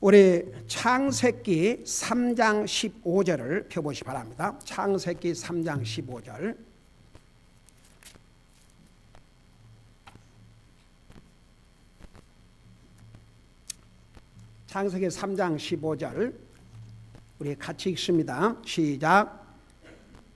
우리 창세기 3장 15절을 펴보시 바랍니다. 창세기 3장 15절. 창세기 3장 15절 우리 같이 읽습니다. 시작.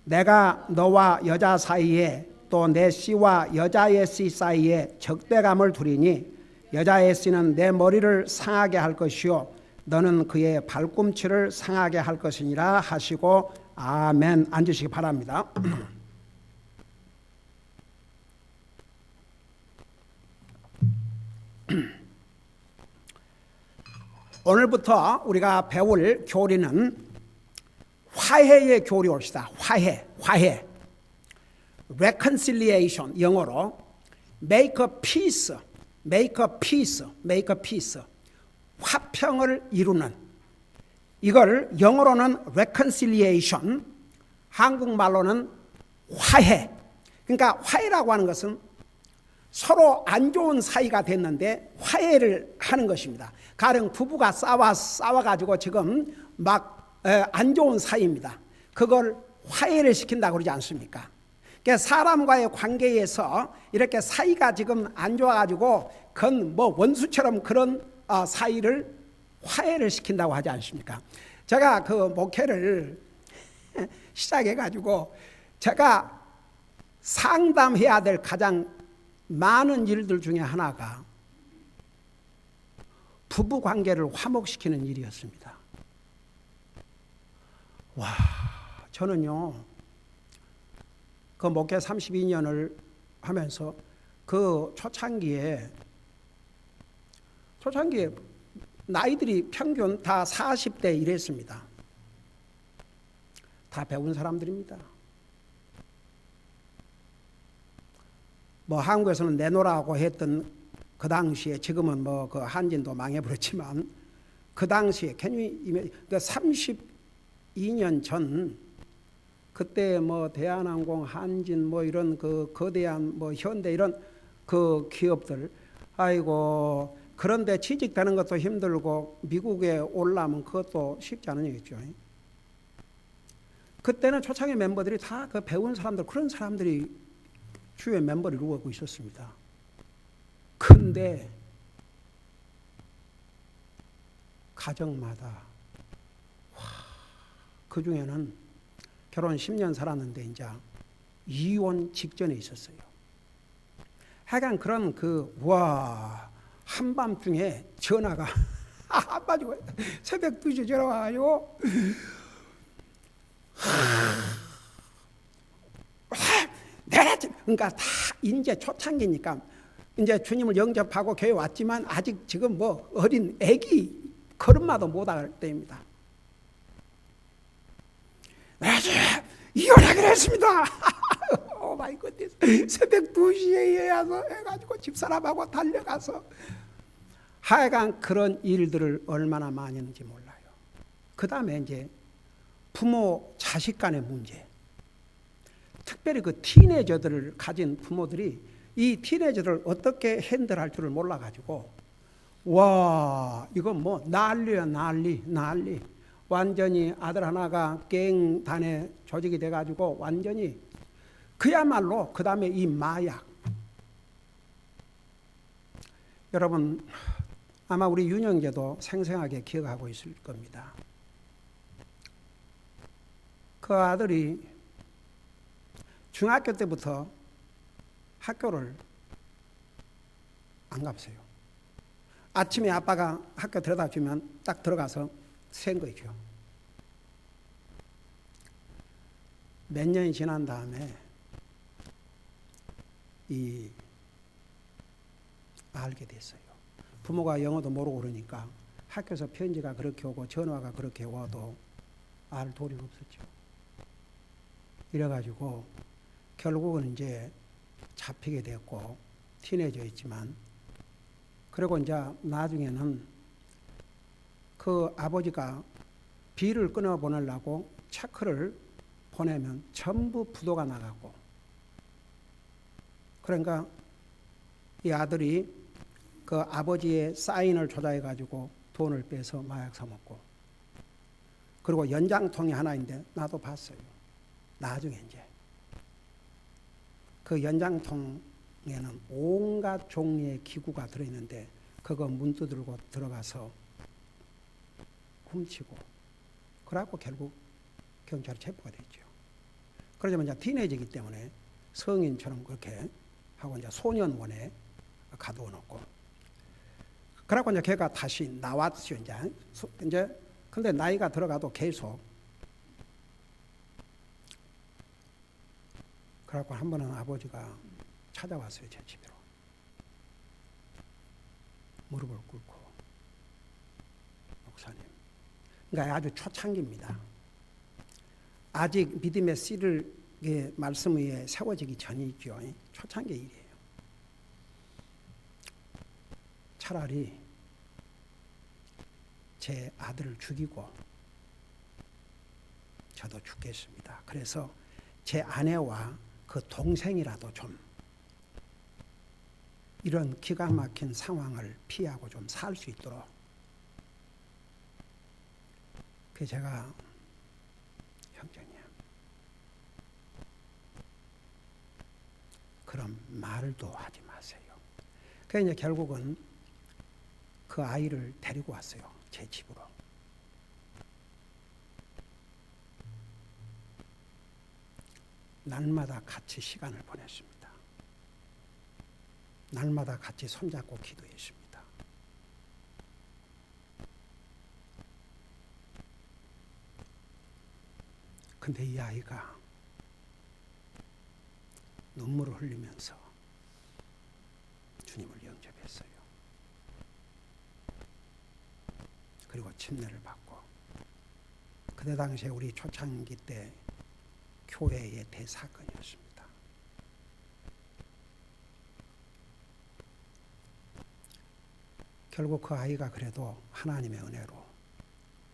내가 너와 여자 사이에 또 내 씨와 여자의 씨 사이에 적대감을 두리니 여자의 씨는 내 머리를 상하게 할 것이요 너는 그의 발꿈치를 상하게 할 것이니라 하시고 아멘. 앉으시기 바랍니다. 오늘부터 우리가 배울 교리는 화해의 교리 옵시다. 화해. reconciliation, 영어로 make a peace, 화평을 이루는, 이걸 영어로는 reconciliation, 한국말로는 화해. 그러니까 화해라고 하는 것은 서로 안 좋은 사이가 됐는데 화해를 하는 것입니다. 가령 부부가 싸워가지고 지금 막 안 좋은 사이입니다. 그걸 화해를 시킨다고 그러지 않습니까? 그러니까 사람과의 관계에서 이렇게 사이가 지금 안 좋아가지고 그건 뭐 원수처럼 그런 사이를 화해를 시킨다고 하지 않습니까? 제가 그 목회를 시작해가지고 제가 상담해야 될 가장 많은 일들 중에 하나가 부부 관계를 화목시키는 일이었습니다. 와, 저는요, 그 목회 32년을 하면서 그 초창기에 나이들이 평균 다 40대 이랬습니다. 다 배운 사람들입니다. 뭐 한국에서는 내노라고 했던 그 당시에, 지금은 뭐 그 한진도 망해버렸지만 그 당시에 32년 전 그때 뭐 대한항공, 한진 뭐 이런 그 거대한 뭐 현대 이런 그 기업들, 아이고 그런데 취직되는 것도 힘들고 미국에 올라면 그것도 쉽지 않은 얘기죠. 그때는 초창기 멤버들이 다 그 배운 사람들, 그런 사람들이 주요 멤버를 이루고 있었습니다. 근데 가정마다 그 중에는 결혼 10년 살았는데 이제 이혼 직전에 있었어요. 하여간 그런 한밤중에 전화가 한밤중에 새벽 2시 전화 와가지고 그러니까 다 이제 초창기니까 이제 주님을 영접하고 교회 왔지만 아직 지금 뭐 어린 애기 걸음마도 못할 때입니다. 이혼하기로 했습니다. 오 마이 갓. 새벽 2시에 와서 해가지고 집사람하고 달려가서 하여간 그런 일들을 얼마나 많이 했는지 몰라요. 그 다음에 이제 부모 자식 간의 문제, 특별히 그 티네이저들을 가진 부모들이 이 티네이저를 어떻게 핸들할 줄을 몰라가지고 와 이건 뭐 난리야 난리. 완전히 아들 하나가 갱단에 조직이 돼가지고 완전히 그야말로 그 다음에 이 마약. 여러분 아마 우리 윤영재도 생생하게 기억하고 있을 겁니다. 그 아들이 중학교 때부터 학교를 안 갔어요. 아침에 아빠가 학교 데려다 주면 딱 들어가서 센 거죠. 몇 년이 지난 다음에 알게 됐어요. 부모가 영어도 모르고 그러니까 학교에서 편지가 그렇게 오고 전화가 그렇게 와도 알 도리가 없었죠. 이래가지고 결국은 이제 잡히게 됐고 티네이저였지만, 그리고 이제 나중에는 그 아버지가 비를 끊어 보내려고 체크를 보내면 전부 부도가 나가고, 그러니까 이 아들이 그 아버지의 사인을 조작해 가지고 돈을 빼서 마약 사먹고. 그리고 연장통이 하나 있는데 나도 봤어요. 나중에 이제 그 연장통에는 온갖 종류의 기구가 들어있는데 그거 문 두들고 들어가서 훔치고, 그래갖고 결국 경찰에 체포가 됐죠. 그러자면 이제 티네이저이기 때문에 성인처럼 그렇게 하고 이제 소년원에 가두어 놓고, 그래갖고 이제 걔가 다시 나왔죠. 이제 근데 나이가 들어가도 계속. 그래갖고 한 번은 아버지가 찾아왔어요, 제 집으로. 무릎을 꿇고, 목사님. 그러니까 아주 초창기입니다. 아직 믿음의 씨를 말씀 위에 세워지기 전이죠. 초창기 일이에요. 차라리 제 아들을 죽이고 저도 죽겠습니다. 그래서 제 아내와 그 동생이라도 좀 이런 기가 막힌 상황을 피하고 좀 살 수 있도록. 그 제가 형제님 그런 말도 하지 마세요. 그래서 이제 결국은 그 아이를 데리고 왔어요, 제 집으로. 날마다 같이 시간을 보냈습니다. 날마다 같이 손잡고 기도했습니다. 근데 이 아이가 눈물을 흘리면서 주님을 영접했어요. 그리고 침례를 받고, 그때 당시에 우리 초창기 때 교회의 대사건이었습니다. 결국 그 아이가 그래도 하나님의 은혜로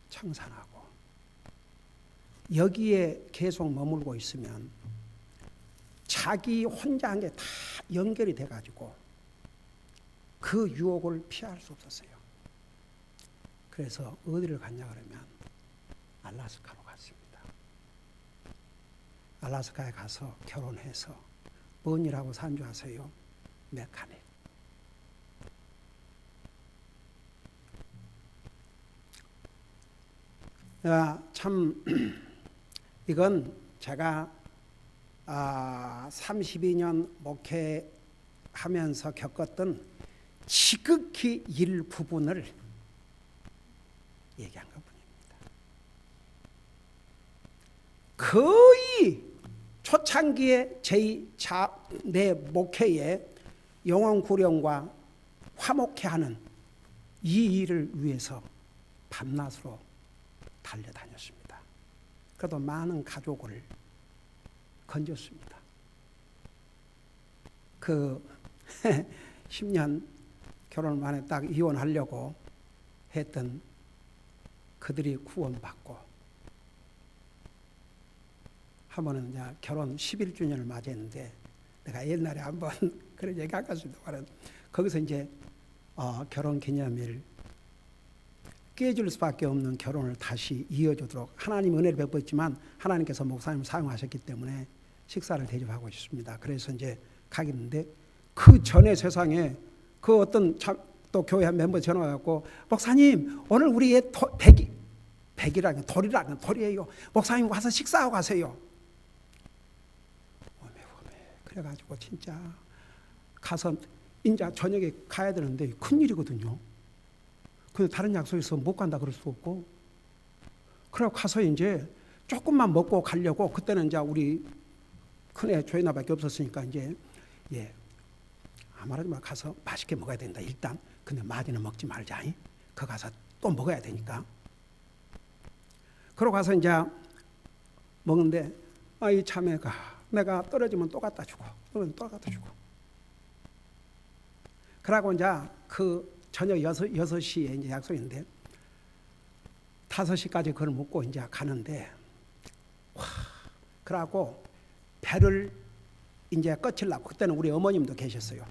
청산하고, 여기에 계속 머물고 있으면 자기 혼자 한 게 다 연결이 돼가지고 그 유혹을 피할 수 없었어요. 그래서 어디를 갔냐 그러면 알라스카로 갔습니다. 알라스카에 가서 결혼해서 뭔 일하고 산 줄 아세요? 메카닉. 참 이건 제가 32년 목회하면서 겪었던 지극히 일부분을 얘기한 것뿐입니다. 거의 초창기에 내 목회에 영혼 구령과 화목회하는 이 일을 위해서 밤낮으로 달려다녔습니다. 그래도 많은 가족을 건졌습니다. 그 10년 결혼 만에 딱 이혼하려고 했던 그들이 구원받고, 한 번은 이제 결혼 11주년을 맞이했는데 내가 옛날에 한번 그런 얘기 아까서도 말한, 거기서 이제 결혼 기념일 깨질 수밖에 없는 결혼을 다시 이어주도록 하나님 은혜를 베풀었지만 하나님께서 목사님을 사용하셨기 때문에 식사를 대접하고 있습니다. 그래서 이제 가겠는데, 그 전에 세상에 그 어떤 또 교회 한 멤버 전화 와갖고, 목사님 오늘 우리 애 백이라는 돌이에요. 목사님 와서 식사하고 가세요. 그래가지고 진짜 가서 이제 저녁에 가야 되는데 큰일이거든요. 근데 다른 약속에서 못 간다 그럴 수 없고, 그래서 가서 이제 조금만 먹고 가려고. 그때는 이제 우리 큰애 조이나밖에 없었으니까 이제 말하지 마, 가서 맛있게 먹어야 된다 일단. 근데 많이는 먹지 말자. 그 가서 또 먹어야 되니까. 그러고 가서 이제 먹는데 이 자매가 내가 떨어지면 또 갖다 주고, 떨어지면 또 갖다 주고. 그러고 이제 그 저녁 6시에 이제 약속인데 5시까지 그걸 먹고 이제 가는데, 그러고 배를 이제 꺼치려고. 그때는 우리 어머님도 계셨어요.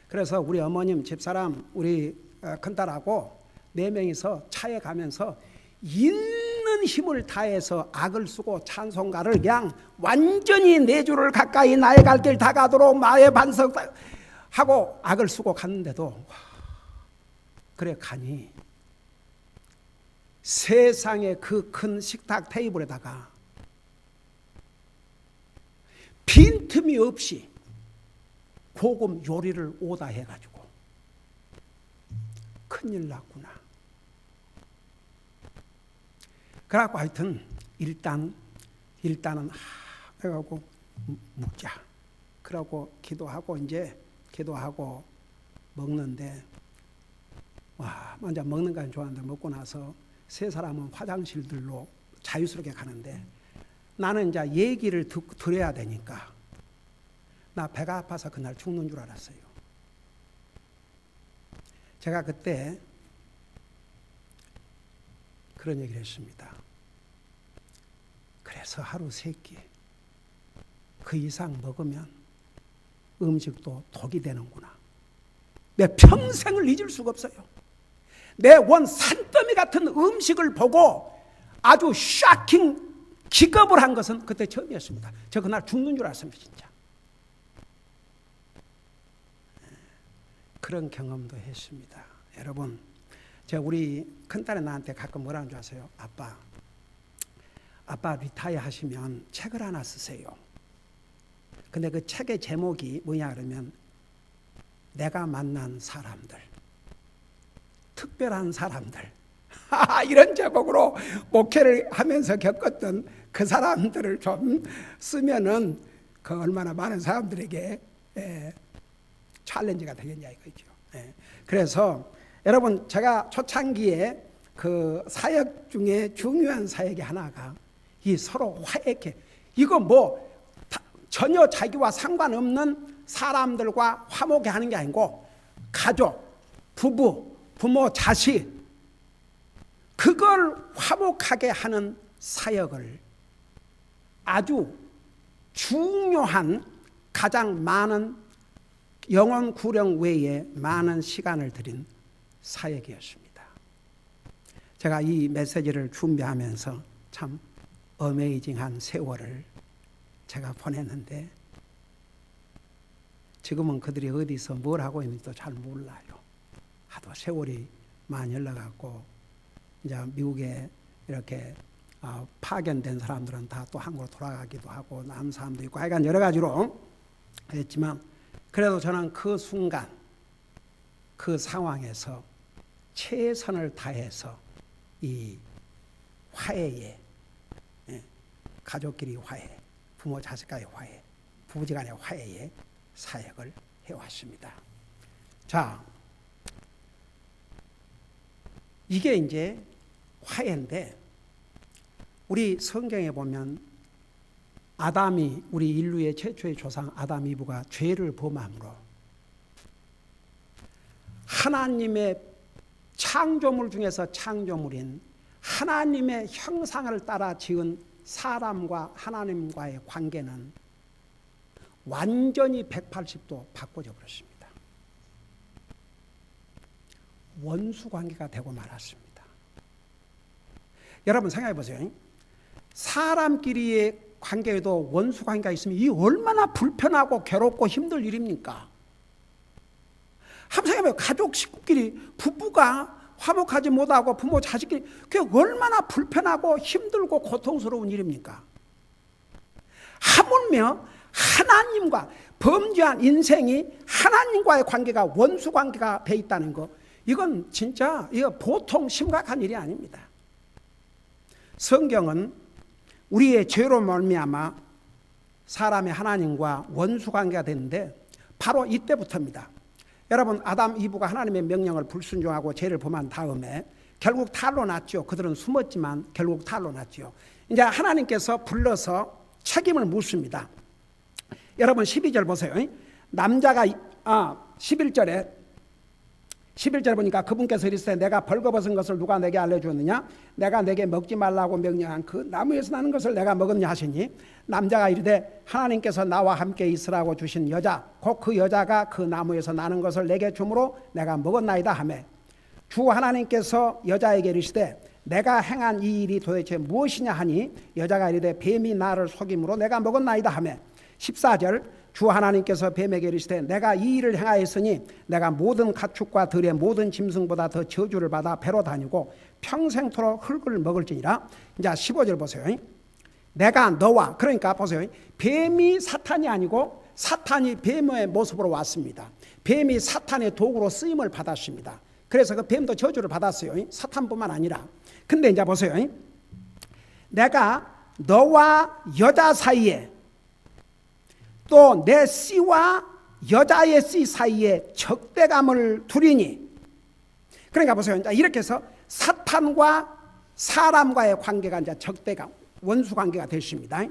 그래서 우리 어머님 집사람 우리 큰딸하고 네 명이서 차에 가면서 있는 힘을 다해서 악을 쓰고 찬송가를 그냥 완전히 내 주를 가까이 나의 갈 길 다 가도록 마의 반석하고 악을 쓰고 갔는데도 그래 가니 세상의 그 큰 식탁 테이블에다가 빈틈이 없이 고급 요리를 오다해가지고 큰일 났구나. 그래갖고 하여튼 일단은 해가지고 묵자. 그러고 기도하고 이제 기도하고 먹는데 먼저 먹는 건 좋아하는데 먹고 나서 세 사람은 화장실들로 자유스럽게 가는데 나는 이제 얘기를 들어야 되니까 나 배가 아파서 그날 죽는 줄 알았어요. 제가 그때 그런 얘기를 했습니다. 그래서 하루 세 끼 그 이상 먹으면 음식도 독이 되는구나. 내 평생을 잊을 수가 없어요. 내 원 산더미 같은 음식을 보고 아주 샤킹 기겁을 한 것은 그때 처음이었습니다. 저 그날 죽는 줄 알았습니다. 진짜. 그런 경험도 했습니다. 여러분, 제가 우리 큰딸이 나한테 가끔 뭐라는 줄 아세요? 아빠 리타이어 하시면 책을 하나 쓰세요. 근데 그 책의 제목이 뭐냐 그러면 내가 만난 사람들, 특별한 사람들, 이런 제목으로 목회를 하면서 겪었던 그 사람들을 좀 쓰면은 그 얼마나 많은 사람들에게 챌린지가 되겠냐 이거죠. 그래서 여러분, 제가 초창기에 그 사역 중에 중요한 사역이 하나가 이 서로 화해케, 이거 뭐 전혀 자기와 상관없는 사람들과 화목해 하는 게 아니고 가족, 부모, 자식, 그걸 화목하게 하는 사역을 아주 중요한 가장 많은 영혼 구령 외에 많은 시간을 들인 사역이었습니다. 제가 이 메시지를 준비하면서 참 어메이징한 세월을 제가 보냈는데 지금은 그들이 어디서 뭘 하고 있는지도 잘 몰라요. 하도 세월이 많이 흘러갔고 이제 미국에 이렇게 파견된 사람들은 다 또 한국으로 돌아가기도 하고 난 사람도 있고 하여간 여러 가지로 했지만 그래도 저는 그 순간 그 상황에서 최선을 다해서 이 화해에, 가족끼리 화해, 부모 자식과의 화해, 부부지간의 화해에 사역을 해왔습니다. 자, 이게 이제 화해인데 우리 성경에 보면 아담이, 우리 인류의 최초의 조상 아담 이브가 죄를 범함으로 하나님의 창조물 중에서 창조물인 하나님의 형상을 따라 지은 사람과 하나님과의 관계는 완전히 180도 바꿔져 버렸습니다. 원수 관계가 되고 말았습니다. 여러분 생각해 보세요. 사람끼리의 관계에도 원수 관계가 있으면 이 얼마나 불편하고 괴롭고 힘들 일입니까? 한번 생각해봐요. 가족 식구끼리 부부가 화목하지 못하고 부모 자식끼리 그게 얼마나 불편하고 힘들고 고통스러운 일입니까? 하물며 하나님과 범죄한 인생이 하나님과의 관계가 원수 관계가 돼 있다는 거, 이건 진짜 이거 보통 심각한 일이 아닙니다. 성경은 우리의 죄로 말미암아 사람의 하나님과 원수 관계가 되는데 바로 이때부터입니다. 여러분, 아담 이브가 하나님의 명령을 불순종하고 죄를 범한 다음에 결국 탈로 났죠. 그들은 숨었지만 결국 탈로 났죠. 이제 하나님께서 불러서 책임을 묻습니다. 여러분 12절 보세요. 남자가 11절에 보니까 그분께서 이르시되 내가 벌거벗은 것을 누가 내게 알려주었느냐? 내가 내게 먹지 말라고 명령한 그 나무에서 나는 것을 내가 먹었냐 하시니, 남자가 이르되 하나님께서 나와 함께 있으라고 주신 여자 곧 그 여자가 그 나무에서 나는 것을 내게 주므로 내가 먹었나이다 하매, 주 하나님께서 여자에게 이르시되 내가 행한 이 일이 도대체 무엇이냐 하니 여자가 이르되 뱀이 나를 속임으로 내가 먹었나이다 하며 14절 주 하나님께서 뱀에게 이르시되 내가 이 일을 행하였으니 내가 모든 가축과 들의 모든 짐승보다 더 저주를 받아 배로 다니고 평생토록 흙을 먹을지니라. 이제 15절 보세요. 내가 너와, 그러니까 보세요, 뱀이 사탄이 아니고 사탄이 뱀의 모습으로 왔습니다. 뱀이 사탄의 도구로 쓰임을 받았습니다. 그래서 그 뱀도 저주를 받았어요. 사탄뿐만 아니라. 근데 이제 보세요. 내가 너와 여자 사이에 또 내 씨와 여자의 씨 사이에 적대감을 두리니. 그러니까 보세요. 이렇게 해서 사탄과 사람과의 관계가 이제 적대감, 원수 관계가 되십니다.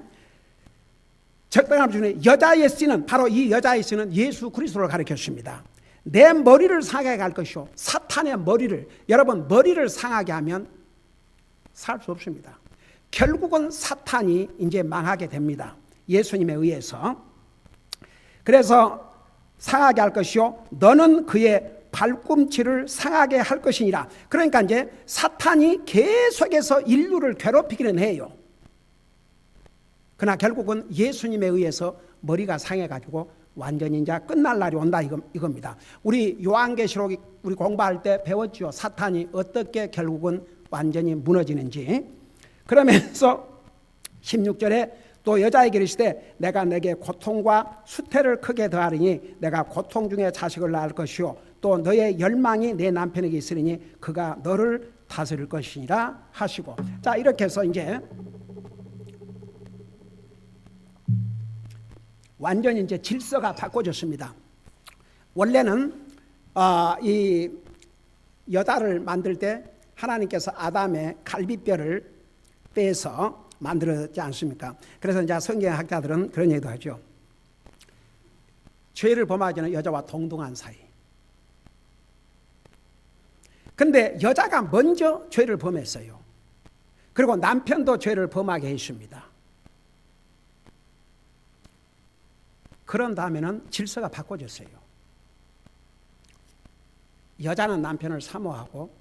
적대감을 주는 여자의 씨는 바로 이 여자의 씨는 예수 그리스도를 가리켰습니다. 내 머리를 상하게 할 것이요 사탄의 머리를, 여러분 머리를 상하게 하면 살 수 없습니다. 결국은 사탄이 이제 망하게 됩니다. 예수님에 의해서. 그래서 상하게 할 것이요 너는 그의 발꿈치를 상하게 할 것이니라. 그러니까 이제 사탄이 계속해서 인류를 괴롭히기는 해요. 그러나 결국은 예수님에 의해서 머리가 상해가지고 완전히 이제 끝날 날이 온다 이겁니다. 우리 요한계시록 우리 공부할 때 배웠죠. 사탄이 어떻게 결국은 완전히 무너지는지. 그러면서 16절에 또 여자에게 이르시되 내가 내게 고통과 수태를 크게 더하리니 내가 고통 중에 자식을 낳을 것이요 또 너의 열망이 내 남편에게 있으리니 그가 너를 다스릴 것이니라 하시고. 자, 이렇게 해서 이제 완전히 이제 질서가 바꿔졌습니다. 원래는 이 여자를 만들 때 하나님께서 아담의 갈비뼈를 빼서 만들었지 않습니까? 그래서 이제 성경학자들은 그런 얘기도 하죠. 죄를 범하기 전에 여자와 동등한 사이. 근데 여자가 먼저 죄를 범했어요. 그리고 남편도 죄를 범하게 했습니다. 그런 다음에는 질서가 바꿔졌어요. 여자는 남편을 사모하고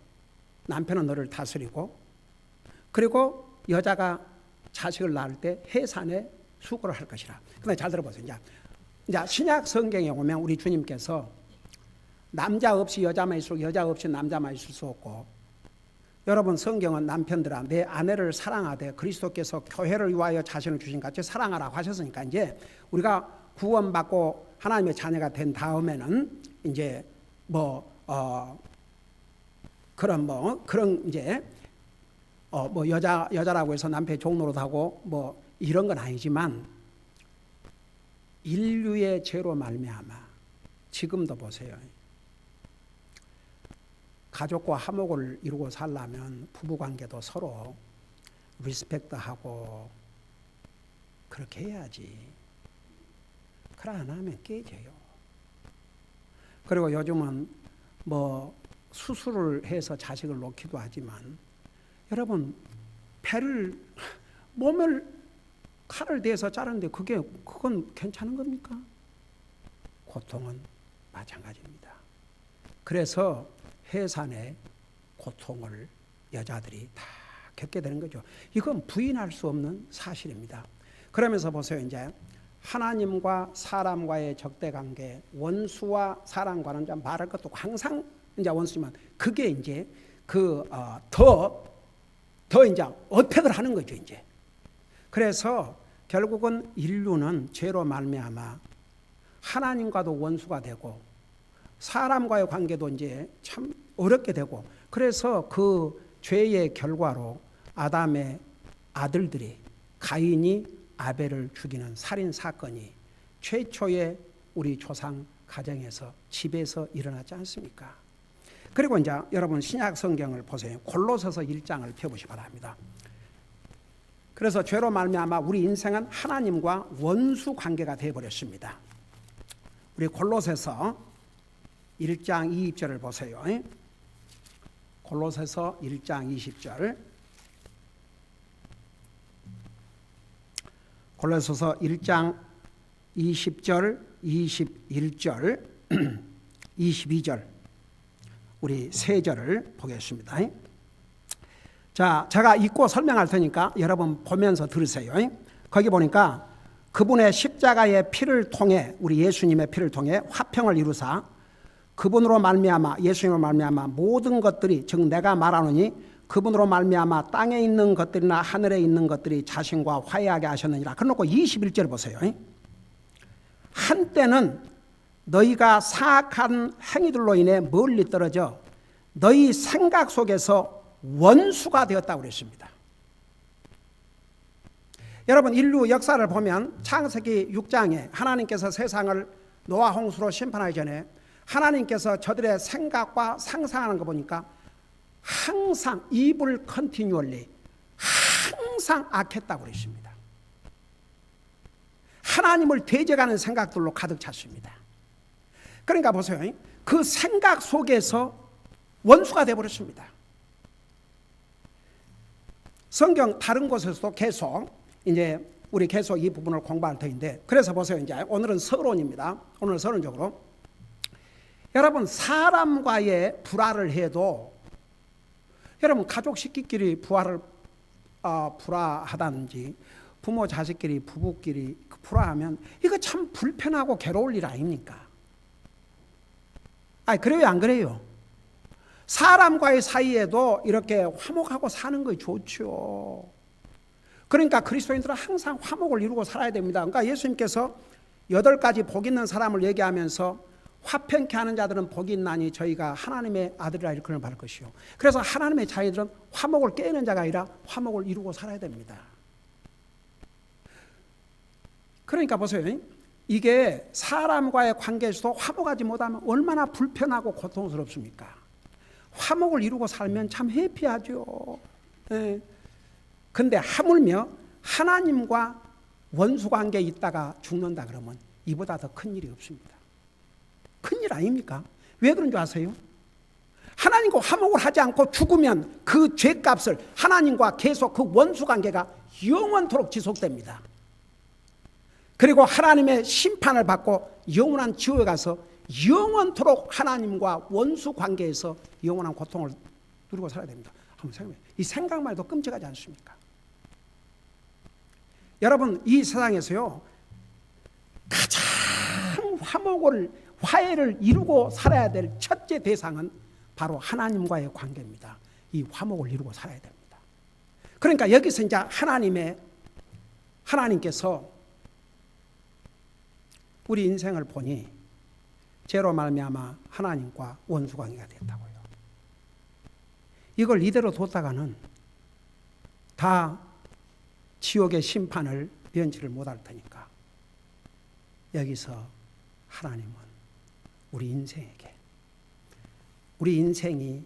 남편은 너를 다스리고, 그리고 여자가 자식을 낳을 때 해산에 수고를 할 것이라. 근데 잘 들어보세요. 이제 신약 성경에 오면 우리 주님께서 남자 없이 여자만 있을 수, 여자 없이 남자만 있을 수 없고, 여러분 성경은 남편들아 내 아내를 사랑하되 그리스도께서 교회를 위하여 자신을 주신 같이 사랑하라고 하셨으니까 이제 우리가 구원받고 하나님의 자녀가 된 다음에는 이제 그런 이제 여자라고 해서 남편의 종노릇하고 이런 건 아니지만 인류의 죄로 말미암아 지금도 보세요. 가족과 화목을 이루고 살려면 부부관계도 서로 리스펙트하고 그렇게 해야지. 그래 안 하면 깨져요. 그리고 요즘은 수술을 해서 자식을 놓기도 하지만 여러분 몸을 칼을 대서 자르는데 그건 괜찮은 겁니까? 고통은 마찬가지입니다. 그래서 해산의 고통을 여자들이 다 겪게 되는 거죠. 이건 부인할 수 없는 사실입니다. 그러면서 보세요. 이제 하나님과 사람과의 적대관계, 원수와 사람과는 말할 것도 항상 이제 원수지만 그게 이제 더 이제 어택을 하는 거죠. 이제 그래서 결국은 인류는 죄로 말미암아 하나님과도 원수가 되고 사람과의 관계도 이제 참 어렵게 되고, 그래서 그 죄의 결과로 아담의 아들들이 가인이 아벨을 죽이는 살인 사건이 최초의 우리 조상 가정에서 집에서 일어나지 않습니까? 그리고 이제 여러분 신약 성경을 보세요. 골로새서 1장을 펴보시기 바랍니다. 그래서 죄로 말미암아 우리 인생은 하나님과 원수 관계가 되어버렸습니다. 우리 골로새서 1장 20절을 보세요. 골로새서 1장 20절. 골로새서 1장 20절, 21절, 22절. 우리 세 절을 보겠습니다. 자, 제가 읽고 설명할 테니까 여러분 보면서 들으세요. 거기 보니까 그분의 십자가의 피를 통해, 우리 예수님의 피를 통해 화평을 이루사 그분으로 말미암아, 예수님으로 말미암아 모든 것들이, 즉 내가 말하노니 그분으로 말미암아 땅에 있는 것들이나 하늘에 있는 것들이 자신과 화해하게 하셨느니라. 그래놓고 21절 보세요. 한때는 너희가 사악한 행위들로 인해 멀리 떨어져 너희 생각 속에서 원수가 되었다고 그랬습니다. 여러분, 인류 역사를 보면 창세기 6장에 하나님께서 세상을 노아 홍수로 심판하기 전에 하나님께서 저들의 생각과 상상하는 거 보니까 항상 evil continually, 항상 악했다고 그랬습니다. 하나님을 대적하는 생각들로 가득 찼습니다. 그러니까 보세요. 그 생각 속에서 원수가 되어버렸습니다. 성경 다른 곳에서도 계속 이제 우리 계속 이 부분을 공부할 터인데, 그래서 보세요. 이제 오늘은 서론입니다. 오늘 서론적으로 여러분, 사람과의 불화를 해도 여러분 가족 식구끼리 불화하다든지 부모 자식끼리 부부끼리 불화하면 이거 참 불편하고 괴로울 일 아닙니까? 그래요, 안 그래요? 사람과의 사이에도 이렇게 화목하고 사는 거 좋죠. 그러니까 그리스도인들은 항상 화목을 이루고 살아야 됩니다. 그러니까 예수님께서 8가지 복 있는 사람을 얘기하면서 화평케 하는 자들은 복이 있나니 저희가 하나님의 아들이라 일컬음을 받을 것이요. 그래서 하나님의 자녀들은 화목을 깨는 자가 아니라 화목을 이루고 살아야 됩니다. 그러니까 보세요. 이게 사람과의 관계에서도 화목하지 못하면 얼마나 불편하고 고통스럽습니까? 화목을 이루고 살면 참 해피하죠. 근데 하물며 하나님과 원수관계에 있다가 죽는다 그러면 이보다 더 큰 일이 없습니다. 큰일 아닙니까? 왜 그런 줄 아세요? 하나님과 화목을 하지 않고 죽으면 그 죄값을 하나님과 계속 그 원수관계가 영원토록 지속됩니다. 그리고 하나님의 심판을 받고 영원한 지옥에 가서 영원토록 하나님과 원수관계에서 영원한 고통을 누리고 살아야 됩니다. 한번 생각해요. 이 생각만 해도 끔찍하지 않습니까? 여러분, 이 세상에서요 가장 화해를 이루고 살아야 될 첫째 대상은 바로 하나님과의 관계입니다. 이 화목을 이루고 살아야 됩니다. 그러니까 여기서 이제 하나님께서 우리 인생을 보니 죄로 말미암아 하나님과 원수관계가 됐다고요. 이걸 이대로 뒀다가는 다 지옥의 심판을 면치를 못할 테니까 여기서 하나님은 우리 인생이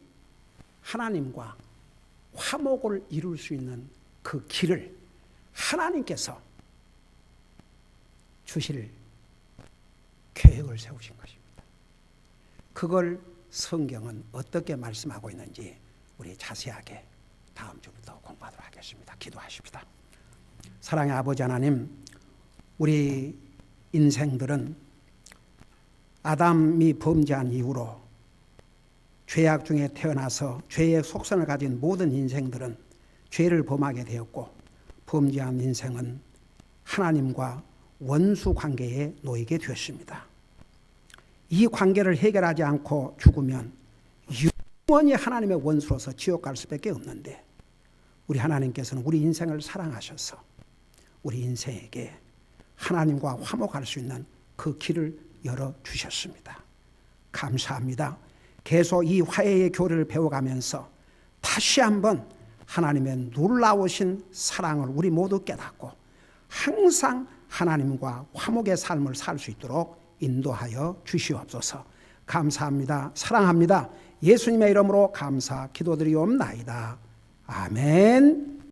하나님과 화목을 이룰 수 있는 그 길을 하나님께서 주실 계획을 세우신 것입니다. 그걸 성경은 어떻게 말씀하고 있는지 우리 자세하게 다음 주부터 공부하도록 하겠습니다. 기도하십시다. 사랑의 아버지 하나님, 우리 인생들은 아담이 범죄한 이후로 죄악 중에 태어나서 죄의 속성을 가진 모든 인생들은 죄를 범하게 되었고, 범죄한 인생은 하나님과 원수 관계에 놓이게 되었습니다. 이 관계를 해결하지 않고 죽으면 영원히 하나님의 원수로서 지옥 갈 수밖에 없는데, 우리 하나님께서는 우리 인생을 사랑하셔서 우리 인생에게 하나님과 화목할 수 있는 그 길을 열어주셨습니다. 감사합니다. 계속 이 화해의 교리를 배워가면서 다시 한번 하나님의 놀라우신 사랑을 우리 모두 깨닫고 항상 하나님과 화목의 삶을 살 수 있도록 인도하여 주시옵소서. 감사합니다. 사랑합니다. 예수님의 이름으로 감사 기도드리옵나이다. 아멘.